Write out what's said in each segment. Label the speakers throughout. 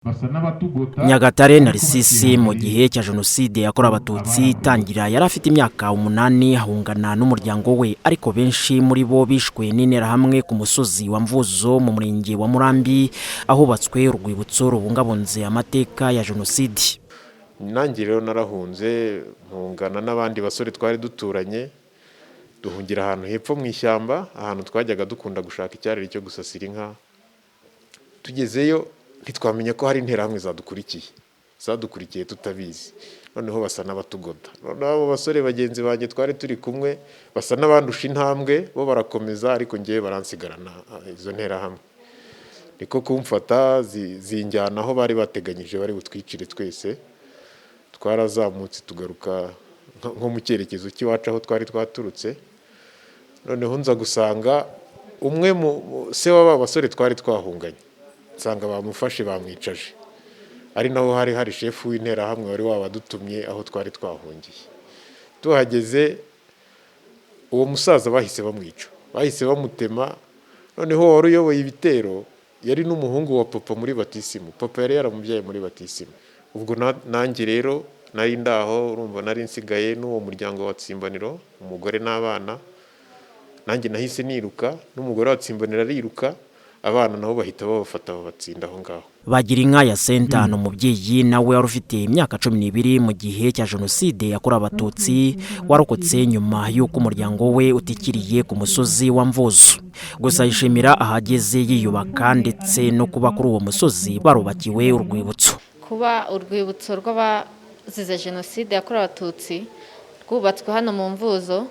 Speaker 1: Nyagatare Narcisse mu gihe cya jenoside yakorewe abatutsi itangira yari afite imyaka 8 ahungana n'umuryango we, ariko benshi muri bo bishwe n'interahamwe ku musozi wa Mvuzo mu murenge wa Murambi ahubatswe urwibutso rubungabunze amateka ya jenoside.
Speaker 2: Nanjye rero narahunze mpungana n'abandi basore twari duturanye, duhungira ahantu hepfo mu ishyamba, ahantu twajyaga dukunda gushaka icyarire cyo gusasira inka. Tugezeyo ntitwamenye ko hari interahamwe zadukurikiye tutabizi, noneho basa n'abatugoda. Abo basore bagenzi banjye twari turi kumwe basa n'abandusha intambwe, bo barakomeza ariko ngiye baransigarana izo nterahamwe. Niko kumfata zinjyana aho bari bateganyije bari butwicire twese. Twarazamutse tugaruka nko mu cyerekezo cy'iwacu aho twari twaturutse. Noneho nza gusanga umwe se w'aba basore twari twahunganye, nsanga bamufashe bamwicaje, ari naho hari shefu w'interahamwe wari wabadutumye aho twari twahungiye. Tuhageze uwo musaza bahise bamwica, bahise bamutema. Noneho wari uyoboye ibitero yari n'umuhungu wa papa muri batisimu, papa yari yaramubyaye muri batisimu. Ubwo nanjye rero nari ndaho, urumva nari nsigaye n'uwo muryango wa Tsimbaniro, umugore n'abana. Nanjye nahise niruka, n'umugore wa Tsimbaniro ariruka, abana nabo bahita babafata babatsinda aho ngaho.
Speaker 1: Bagirinka ya Sentano umubyeyi nawe wari ufite imyaka 12 mu gihe cya jenoside yakorewe abatutsi, warokotse nyuma y'uko umuryango we utikiriye ku musozi wa Mvuzo. Gusa yishimira ahageze yiyubaka ndetse no kuba kuri uwo musozi barubakiwe urwibutso.
Speaker 3: Kuba urwibutso rw'abazize jenoside yakorewe abatutsi rwubatswe hano mu Mvuzo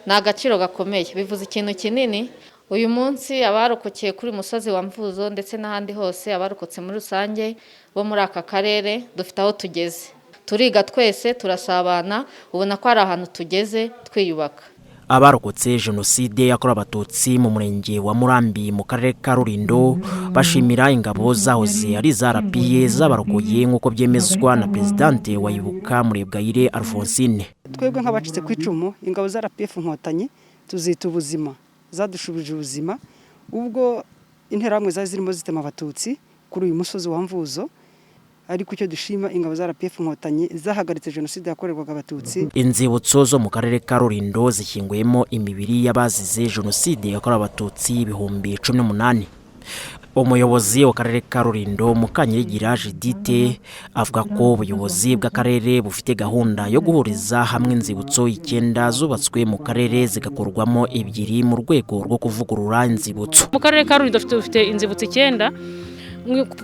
Speaker 3: ni agaciro gakomeye, bivuze ikintu kinini. Uyu munsi abarokokeye kuri musozi wa Mvuzo ndetse n'ahandi hose abarokotse muri rusange bo muri aka karere dufite aho tugeze. Turiga twese, turasabana, ubona ko ari ahantu tugeze twiyubaka.
Speaker 1: Abarokotse jenoside yakorewe abatutsi mu murenge wa Murambi mu karere ka Rulindo bashimira ingabo zahoze ari zarapiye zabarokoye nk'uko byemezwa na Presidente wa Ibuka Murebwayire Alphonsine.
Speaker 4: Twebwe nk'abacitse ku icumu, ingabo za RPF Inkotanyi tuzita ubuzima, zadushubije ubuzima ubwo interahamwe zari zirimo zitema abatutsi kuri uyu musozi wa Mvuzo. Ariko icyo dushima ingabo za RPF Inkotanyi zahagaritse jenoside yakorerwaga abatutsi.
Speaker 1: Inzibutso zo mu karere ka Rulindo zishyinguyemo imibiri y'abazize jenoside yakorewe abatutsi 18. Umuyobozi w'akarere ka Rulindo Mukanyirigira Judith avuga ko ubuyobozi bw'akarere bufite gahunda yo guhuriza hamwe inzibutso 9 zubatswe mu karere zigakorwamo 2 mu rwego rwo kuvugurura inzibutso.
Speaker 5: Mu karere ka Rulindo dufite inzibutso 9.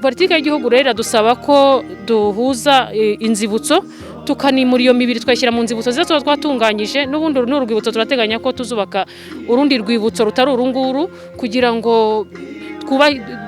Speaker 5: Politiki y'igihugu rero dusaba ko duhuza inzibutso tukanimura iyo mibiri twashyira mu nzibutso zizo twatunganyije. N'ubundi n'urwibutso turateganya ko tuzubaka urundi rwibutso rutari urunguru kugira ngo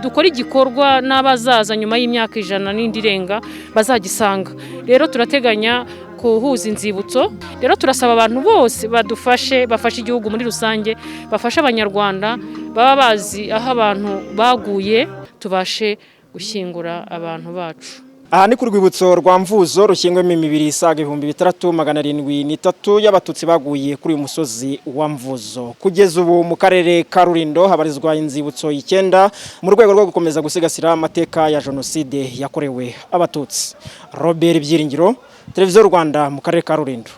Speaker 5: dukora igikorwa n'abazaza nyuma y'imyaka 100 n'indi renga bazagisanga. Rero turateganya kuhuza inzibutso. Rero turasaba abantu bose bafashe igihugu muri rusange, bafasha abanyarwanda baba bazi aho abantu baguye, tubashe gushyingura abantu bacu.
Speaker 6: Aha ni ku rwibutso rwa Mvuzo rushyingwemo imibiri isaga 3773 y'abatutsi baguye kuri uyu musozi wa Mvuzo. Kugeza ubu mu karere ka Rulindo habarizwa inzibutso 9 mu rwego rwo gukomeza gusigasira amateka ya jenoside yakorewe abatutsi. Robert Byiringiro, Televiziyo Rwanda mu karere ka Rulindo.